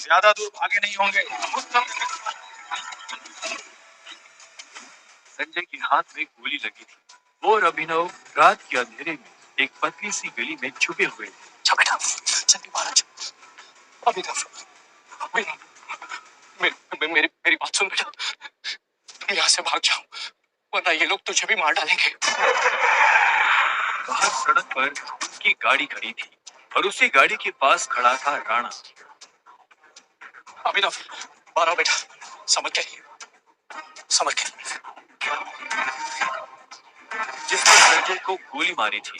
ज्यादा दूर भागे नहीं होंगे। संजय के हाथ में गोली लगी थी। वो और अभिनव रात के अंधेरे में एक पतली सी गली में छुपे हुए थे। जल्दी बाहर आ जाओ। अभिनव, मेरी मेरी बात सुन बेटा, तुम यहाँ से भाग जाओ वरना ये लोग तुझे भी मार डालेंगे। बाहर सड़क पर उसकी गाड़ी खड़ी थी और उसी गाड़ी के पास खड़ा था राणा। अभिनव, बाहर आओ बेटा, समझ के जिसने संजय को गोली मारी थी।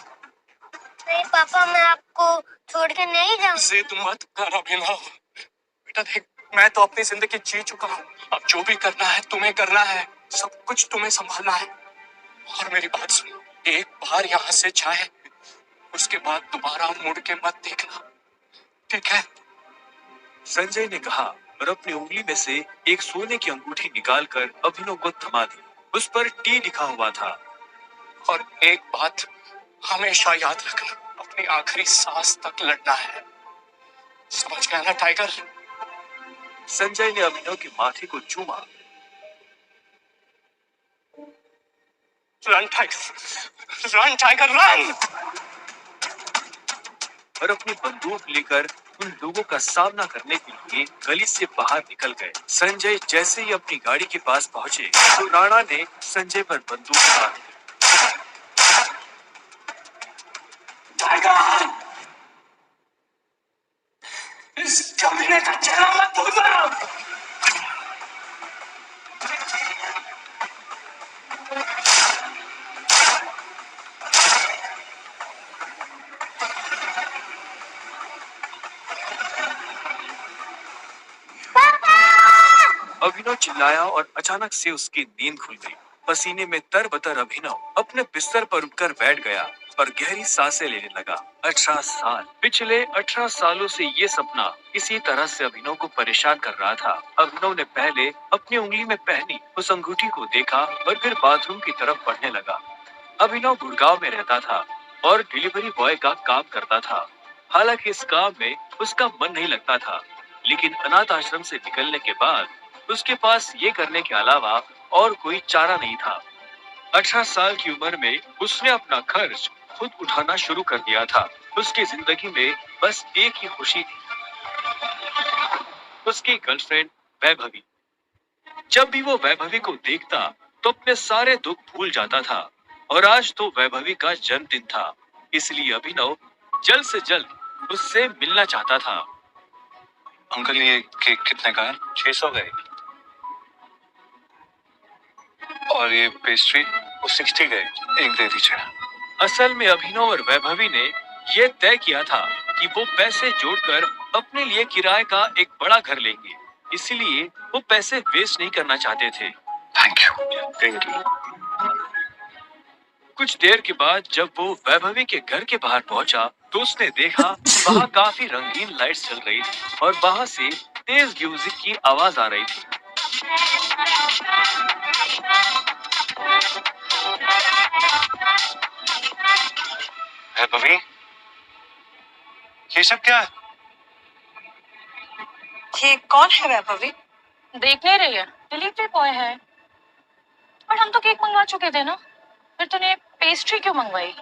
नहीं पापा, मैं आपको छोड़ के नहीं जाऊँ। जिद मत कर अभिनव। बेटा देख, मैं तो अपनी जिंदगी जी चुका हूँ। अब जो भी करना है तुम्हें करना है, सब कुछ तुम्हें संभालना है। और मेरी बात सुन, एक बार यहाँ से जाए उसके बाद दोबारा मुड़ के मत देखना, ठीक है? संजय ने कहा और अपनी उंगली में से एक सोने की अंगूठी निकालकर अभिनव को थमा दी। उस पर टी लिखा हुआ था। और एक बात हमेशा याद रखना, अपनी आखिरी सांस तक लड़ना है, समझ गया ना टाइगर? संजय ने अभिनव के माथे को चूमा। Run tiger, run tiger run! और अपनी बंदूक लेकर उन लोगों का सामना करने के लिए गली से बाहर निकल गए। संजय जैसे ही अपनी गाड़ी के पास पहुंचे तो राणा ने संजय पर बंदूक मार दी। टाइगर, इस कमीने का चेहरा मत भूलना। अभिनव चिल्लाया और अचानक से उसकी नींद खुल गई। पसीने में तरबतर अभिनव अपने बिस्तर पर उठकर बैठ गया और गहरी सांसें लेने लगा। 18 साल, पिछले 18 सालों से ये सपना इसी तरह से अभिनव को परेशान कर रहा था। अभिनव ने पहले अपनी उंगली में पहनी उस अंगूठी को देखा और फिर बाथरूम की तरफ बढ़ने लगा। अभिनव गुड़गांव में रहता था और डिलीवरी बॉय का काम करता था। हालांकि इस काम में उसका मन नहीं लगता था, लेकिन अनाथ आश्रम से निकलने के बाद उसके पास ये करने के अलावा और कोई चारा नहीं था। 18 साल की उम्र में उसने अपना खर्च खुद उठाना शुरू कर दिया था। उसकी जिंदगी में बस एक ही खुशी थी, उसकी गर्लफ्रेंड वैभवी। जब भी वो वैभवी को देखता तो अपने सारे दुख भूल जाता था। और आज तो वैभवी का जन्मदिन था, इसलिए अभिनव जल्द से जल्द उससे मिलना चाहता था। अंकल, ये केक कितने का है? 600 गए। और ये पेस्ट्री? वो 60 गए। एक दे दीजिए। असल में अभिनव और वैभवी ने यह तय किया था कि वो पैसे जोड़कर अपने लिए किराए का एक बड़ा घर लेंगे, इसलिए वो पैसे वेस्ट नहीं करना चाहते थे। Thank you. कुछ देर के बाद जब वो वैभवी के घर के बाहर पहुंचा तो उसने देखा वहाँ काफी रंगीन लाइट्स चल रही थी और बाहर से तेज म्यूजिक की आवाज आ रही थी। वैभवी, ये सब क्या है? ये कौन है वैभवी? देख नहीं रही है, डिलीवरी बॉय है। पर हम तो केक मंगवा चुके थे ना, फिर तूने पेस्ट्री क्यों मंगवाई?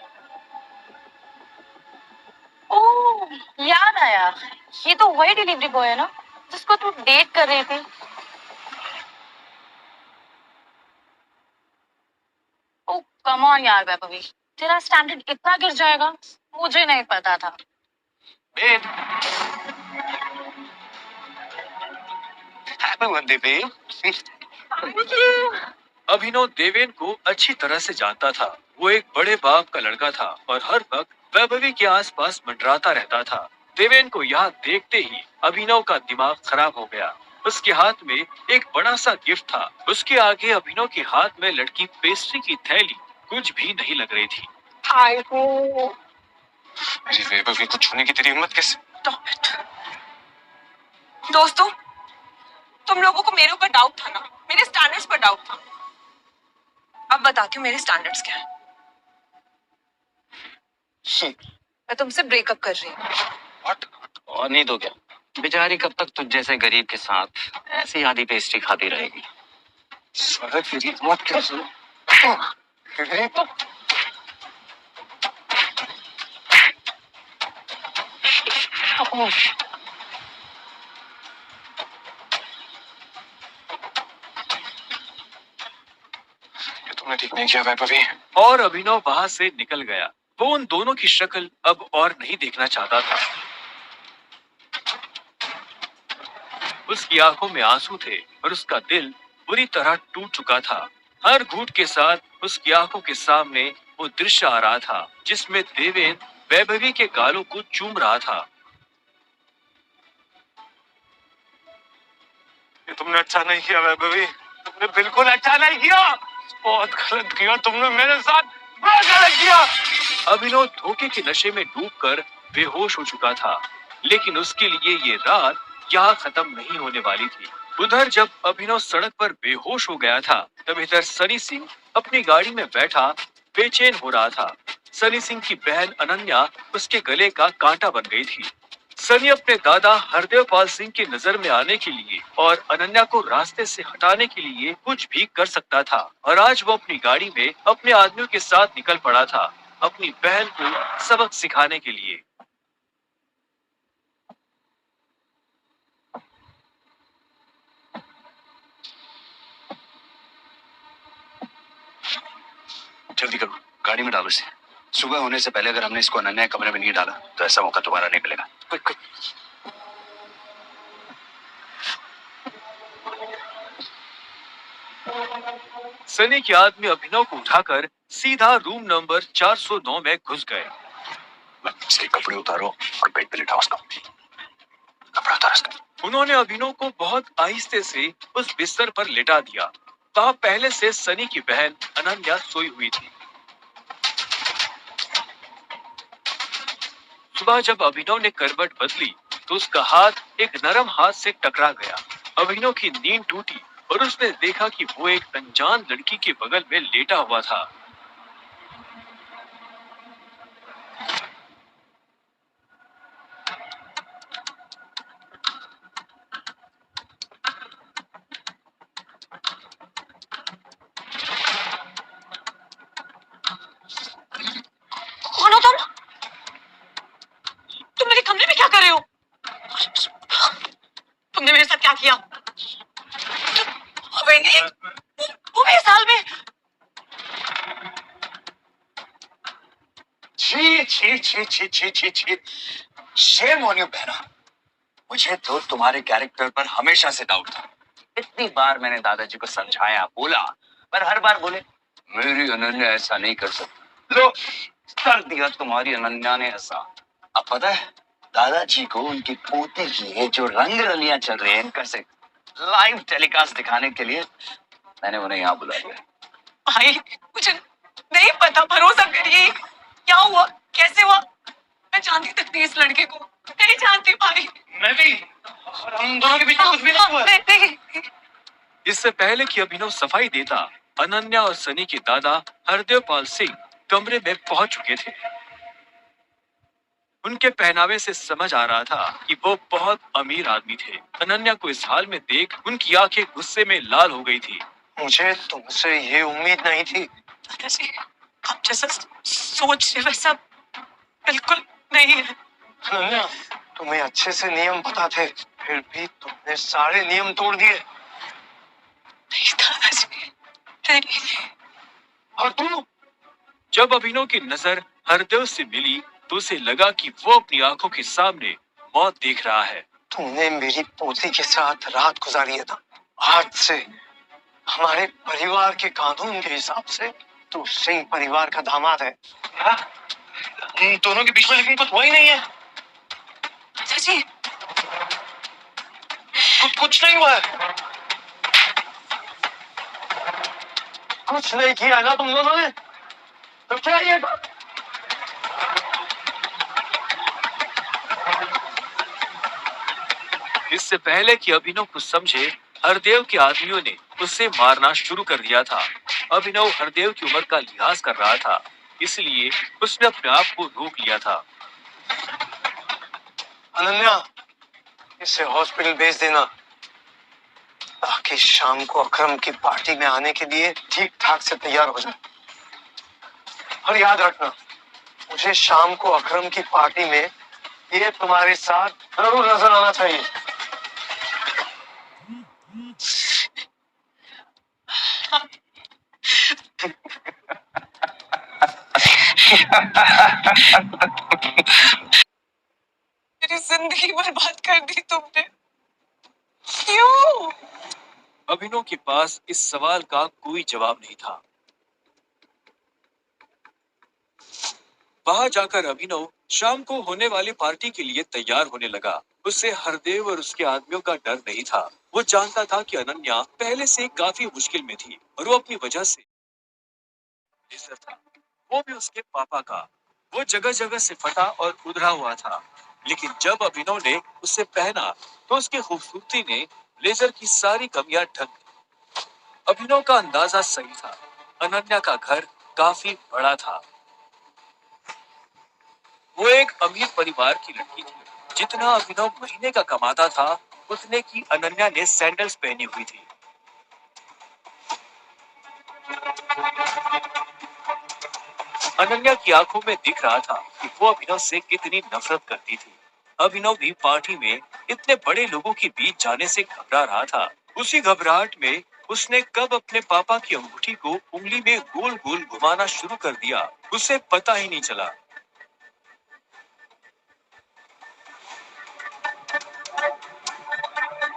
ओह, याद आया, ये तो वही डिलीवरी बॉय है ना जिसको तू डेट कर रही थी। ओह कम ऑन यार वैभवी, तेरा स्टैंडर्ड इतना गिर जाएगा मुझे नहीं पता था। Babe, happy birthday babe. Abhinav Deven को अच्छी तरह से जानता था। वो एक बड़े बाप का लड़का था और हर वक्त वैभवी के आसपास मंडराता रहता था। देवेन को यहाँ देखते ही अभिनव का दिमाग खराब हो गया। उसके हाथ में एक बड़ा सा गिफ्ट था। उसके आगे अभिनव के हाथ में लटकी पेस्ट्री की थैली कुछ भी नहीं लग रही थी। मेरी वैभवी को छूने की तेरी हिम्मत कैसे? दोस्तों, तुम लोगों को मेरे ऊपर डाउट था ना, मेरे स्टैंडर्ड्स पर डाउट था। अब बताती हूँ मेरे स्टैंडर्ड्स क्या है। मैं तुमसे ब्रेकअप कर रही हूँ। और नहीं तो क्या? बेचारी कब तक तुझ जैसे गरीब के साथ ऐसी आधी पेस्ट्री खाती रहेगी। साला तेरी मत क्या सुनो। गरीब तो ये तुमने ठीक नहीं किया वैभवी। और अभिनव वहां से निकल गया। वो उन दोनों की शक्ल अब और नहीं देखना चाहता था। उसकी आंखों में आंसू थे और उसका दिल बुरी तरह टूट चुका था। हर घूंट के साथ उसकी आंखों के सामने वो दृश्य आ रहा था जिसमें देवेंद्र वैभवी के गालों को चूम रहा था। ये तुमने अच्छा नहीं किया वैभवी, तुमने बिल्कुल अच्छा नहीं किया। बहुत गलत किया तुमने मेरे साथ, बहुत गलत किया। अभिनव धोखे के नशे में डूबकर बेहोश हो चुका था, लेकिन उसके लिए ये रात यहाँ खत्म नहीं होने वाली थी। उधर जब अभिनव सड़क पर बेहोश हो गया था, तब इधर सनी सिंह अपनी गाड़ी में बैठा बेचैन हो रहा था। सनी सिंह की बहन अनन्या उसके गले का कांटा बन गई थी। सनी अपने दादा हरदेव पाल सिंह की नजर में आने के लिए और अनन्या को रास्ते से हटाने के लिए कुछ भी कर सकता था, और आज वो अपनी गाड़ी में अपने आदमियों के साथ निकल पड़ा था अपनी बहन को सबक सिखाने के लिए। जल्दी करो, गाड़ी में डालो इसे। सुबह होने से पहले अगर हमने इसको अनन्या के कमरे में नहीं डाला तो ऐसा मौका दोबारा नहीं मिलेगा। Quick quick. सनी के आदमी अभिनव को उठाकर सीधा रूम नंबर 409 में घुस गए। इसके कपड़े उतारो और बेड पे लिटाओ उसको। कपड़ा उतारो इसका। उन्होंने अभिनव को बहुत आहिस्ते से उस बिस्तर पर लेटा दिया। वहां पहले से सनी की बहन अनन्या सोई हुई थी। सुबह जब अभिनव ने करवट बदली तो उसका हाथ एक नरम हाथ से टकरा गया। अभिनव की नींद टूटी और उसने देखा कि वो एक अनजान लड़की के बगल में लेटा हुआ था। कौन हो तुम? तुम मेरे कमरे में क्या कर रहे हो? तुमने मेरे साथ क्या किया? अबे नहीं, वो मेरे साल में। छी छी छी छी छी छी छी। शेम ऑन यू बहना। मुझे तो तुम्हारे कैरेक्टर पर हमेशा से डाउट था। इतनी बार मैंने दादाजी को समझाया, बोला, पर हर बार बोले मेरी अनन्या ऐसा नहीं कर सकती। लो, कर दिया तुम्हारी अनन्या ने ऐसा। अब पता है दादाजी को उनकी पोती की ये जो रंग रलियां चल रही है इनका से लाइव टेलीकास्ट दिखाने के लिए मैंने उन्हें यहाँ बुला लिया। भाई मुझे नहीं पता, भरोसा करिए। क्या हुआ, कैसे हुआ? मैं जानती तक नहीं इस लड़के को, नहीं जानती भाई। मैं भी, और हम दोनों के बीच में कुछ भी नहीं हुआ। नहीं। इससे पहले कि अभिनव सफाई देता, अनन्या और सनी के दादा हरदेव पाल सिंह कमरे में पहुंच चुके थे। उनके पहनावे से समझ आ रहा था कि वो बहुत अमीर आदमी थे। अनन्या को इस हाल में देख उनकी आंखें गुस्से में लाल हो गई थी। मुझे तुमसे ये उम्मीद नहीं थी। दादाजी, आप जैसा सोच रहे वैसा बिल्कुल नहीं है। अनन्या, तुम्हें अच्छे से नियम पता थे, फिर भी तुमने सारे नियम तोड़ दिए। नहीं दादाजी, नहीं। और तुम? जब अभिनव की नजर हरदेव से मिली तो उसे लगा कि वो अपनी आंखों के सामने मौत देख रहा है। तुमने मेरी पोती के साथ रात गुजारी है था। आज से हमारे परिवार के कानून के हिसाब से तू सिंह परिवार का दामाद है। हाँ? उन दोनों के बीच में लेकिन कुछ हुआ ही नहीं है। दादाजी, कुछ नहीं हुआ है। कुछ नहीं किया ना तुम दोनों ने, तो क्या ये? इससे पहले कि अभिनव कुछ समझे, हरदेव के आदमियों ने उसे मारना शुरू कर दिया था। अभिनव हरदेव की उम्र का लिहाज कर रहा था, इसलिए उसने अपने आप को रोक लिया था। अनन्या, इसे हॉस्पिटल भेज देना ताकि शाम को अकरम की पार्टी में आने के लिए ठीक ठाक से तैयार हो जाए। और याद रखना, मुझे शाम को अकरम की पार्टी में ये तुम्हारे साथ जरूर नजर आना चाहिए। मेरी जिंदगी बर्बाद कर दी तुमने। क्यों? अभिनव के पास इस सवाल का कोई जवाब नहीं था। वहां जाकर अभिनव शाम को होने वाली पार्टी के लिए तैयार होने लगा। उससे हरदेव और उसके आदमियों का डर नहीं था। वो जानता था कि अनन्या पहले से काफी मुश्किल में थी और वो अपनी वजह से बेसर था। वो भी उसके पापा का। वो जगह जगह से फटा और उधरा हुआ था, लेकिन जब अभिनव ने उसे पहना तो उसकी खूबसूरती ने लेजर की सारी कमियां ढक दी। अभिनव का अंदाजा सही था। अनन्या का घर काफी बड़ा था। वो एक अमीर परिवार की लड़की थी। जितना अभिनव महीने का कमाता था, उतने की अनन्या ने सैंडल्स पहनी हुई थी। अनन्या की आंखों में दिख रहा था कि वो अभिनव से कितनी नफरत करती थी। अभिनव भी पार्टी में इतने बड़े लोगों के बीच जाने से घबरा रहा था। उसी घबराहट में उसने कब अपने पापा की अंगूठी को उंगली में गोल गोल घुमाना शुरू कर दिया, उसे पता ही नहीं चला।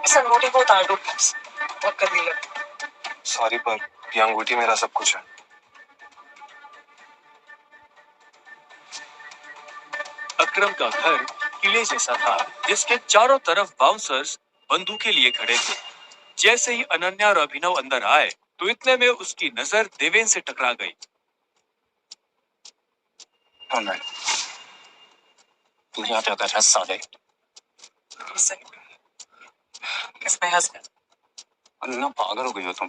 इस अंगूठी को उतार दो प्लीज, बहुत करनी लगी। सॉरी पर ये अंगूठी मेरा सब कुछ है। अकरम का घर किले जैसा था, जिसके चारों तरफ बाउंसर्स बंदूकें लिए खड़े थे। जैसे ही अनन्या और अभिनव अंदर आए, तो इतने में उसकी नजर देवेन से टकरा गई। तू यहाँ पे आकर हंस साले। इसमें हंस गया। अन्ना पागल हो गई हो तुम।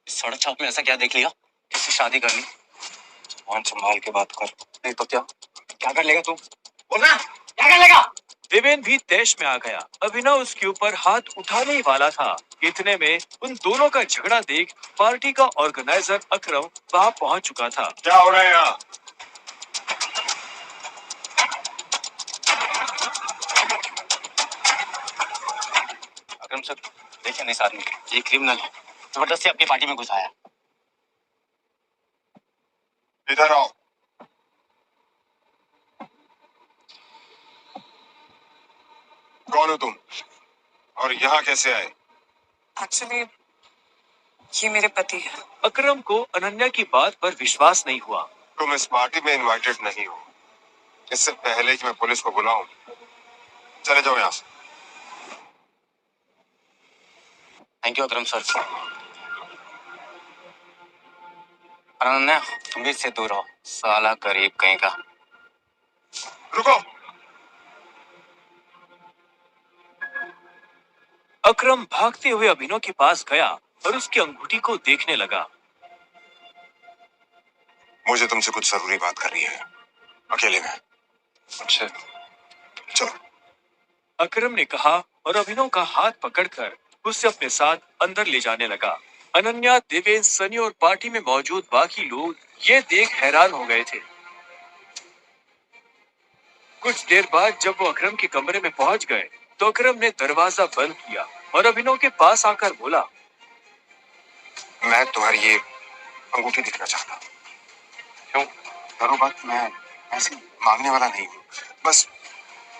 इस सड़क छाप में ऐसा क्या देख लिया किससे शादी करनी? जवान संभाल के बात कर, नहीं तो क्या कर लेगा तू? बोलना, क्या कर लेगा? देवेन भी तैश में आ गया। अभिनव उसके ऊपर हाथ उठाने ही वाला था। इतने में उन दोनों का झगड़ा देख पार्टी का ऑर्गेनाइजर अकरम वहां पहुंच चुका था। क्या हो रहा है यहाँ? अकरम सर, देखिए इस आदमी, ये क्रिमिनल है, जबरदस्ती अपनी पार्टी में घुसाया। इधर आओ। कौन हो तुम और यहाँ कैसे आए? एक्चुअली ये मेरे पति है। अकरम को अनन्या की बात पर विश्वास नहीं हुआ। तुम इस पार्टी में इनवाइटेड नहीं हो। इससे पहले कि मैं पुलिस को बुलाऊं, चले जाओ यहाँ से। Thank you Akram sir. Ananya, तुम भी इससे दूर हो, साला गरीब कहीं का। रुको। अकरम भागते हुए अभिनव के पास गया और उसकी अंगूठी को देखने लगा। मुझे तुमसे कुछ जरूरी बात करनी है, अकेले में। अच्छा, चलो। अकरम ने कहा और अभिनव का हाथ पकड़कर उसे अपने साथ अंदर ले जाने लगा। अनन्या, देवेन, सनी और पार्टी में मौजूद बाकी लोग ये देख हैरान हो गए थे। कुछ देर बाद जब वो अकरम के कमरे में पहुंच गए, तो अकरम ने दरवाजा बंद किया और अभिनव के पास आकर बोला, मैं तुम्हारी ये अंगूठी देखना चाहता हूँ। क्यों? करो बात, मैं ऐसे मांगने वाला नहीं हूँ। बस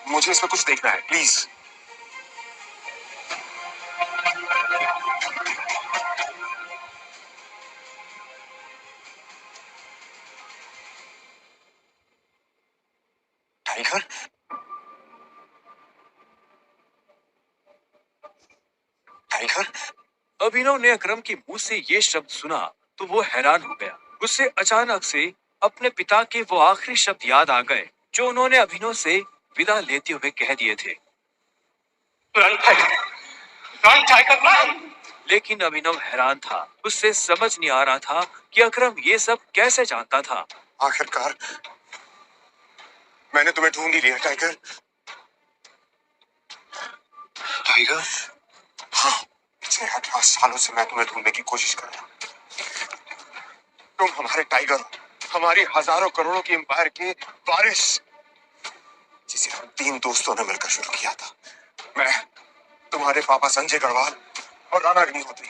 मुझे इसमें कुछ देखना है, प्लीज। टाइगर? टाइगर? अभिनव ने अकरम के मुंह से ये शब्द सुना तो वो हैरान हो गया। उसे अचानक से अपने पिता के वो आखिरी शब्द याद आ गए जो उन्होंने अभिनव से विदा लेते हुए कह दिए थे। लेकिन अभिनव हैरान था। उससे समझ नहीं आ रहा था कि अकरम ये सब कैसे जानता था। आखिरकार मैंने तुम्हें ढूंढ ही लिया टाइगर। टाइगर, हाँ, पिछले 18 सालों से मैं तुम्हें ढूंढने की कोशिश कर रहा हूँ। तुम हमारे टाइगर हो, हमारी हजारों करोड़ों की एम्पायर की वारिस, जिसे हम 3 दोस्तों ने मिलकर शुरू किया था। मैं, तुम्हारे पापा संजय गढ़वाल और राणा अग्निहोत्री।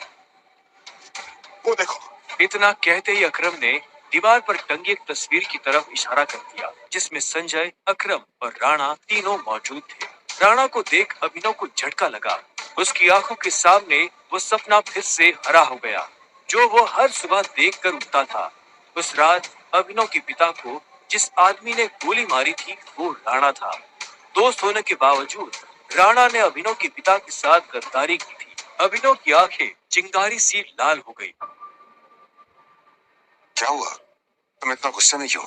वो देखो। इतना कहते ही अकरम ने दीवार पर टंगी एक तस्वीर की तरफ इशारा कर दिया, जिसमें संजय, अकरम और राणा तीनों मौजूद थे। राणा को देख अभिनव को झटका लगा। उसकी आंखों के सामने वो सपना फिर से हरा हो गया, जो वो हर सुबह देख कर उठता था। उस रात अभिनव के पिता को जिस आदमी ने गोली मारी थी, वो राणा था। दोस्त होने के बावजूद राणा ने अभिनव के पिता के साथ गद्दारी की थी। अभिनव की आंखें चिंगारी सी लाल हो गई। क्या हुआ? तुम इतना गुस्से में क्यों?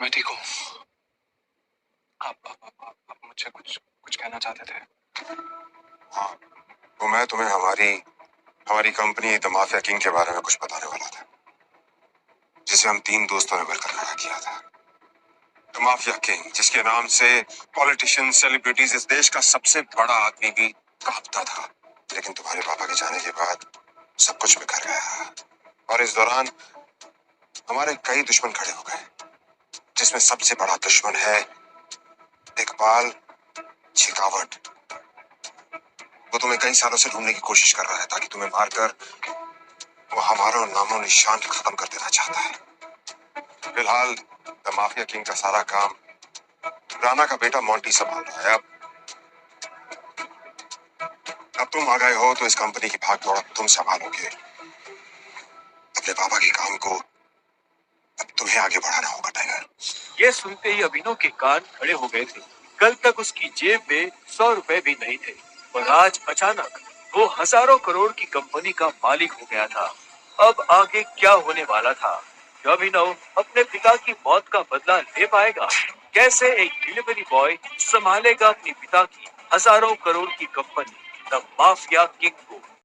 मैं ठीक हूँ। आप मुझे कुछ कुछ कहना चाहते थे? हाँ, तो मैं तुम्हें हमारी कंपनी द माफिया किंग के बारे में कुछ बताने वाला था, जिसे हम 3 दोस्तों ने मिलकर खड़ा किया था। द माफिया किंग, जिसके नाम से पॉलिटिशियन, सेलिब्रिटीज, इस देश का सबसे बड़ा आदमी भी कांपता था। लेकिन तुम्हारे पापा के जाने के बाद सब कुछ बिखर गया, और इस दौरान हमारे कई दुश्मन खड़े हो गए, जिसमें सबसे बड़ा दुश्मन है इकबाल शेखावत। वो तुम्हें कई सालों से ढूंढने की कोशिश कर रहा है, ताकि तुम्हें मारकर वो हमारा नामो निशान खत्म कर देना चाहता है। फिलहाल द माफिया किंग का सारा काम राणा का बेटा मोंटी संभाल रहा है। अब तुम आ गए हो तो इस कंपनी की भाग दौड़ तुम संभालोगे। अपने पापा के काम को अब तुम्हें आगे बढ़ाना होगा टाइगर। ये सुनते ही अभिनव के कान खड़े हो गए थे। कल तक उसकी जेब में 100 रुपए भी नहीं थे, और आज अचानक वो हजारों करोड़ की कंपनी का मालिक हो गया था। अब आगे क्या होने वाला था? क्या अभिनव अपने पिता की मौत का बदला ले पाएगा? कैसे एक डिलीवरी बॉय संभालेगा अपने पिता की हजारों करोड़ की कंपनी द माफिया किंग?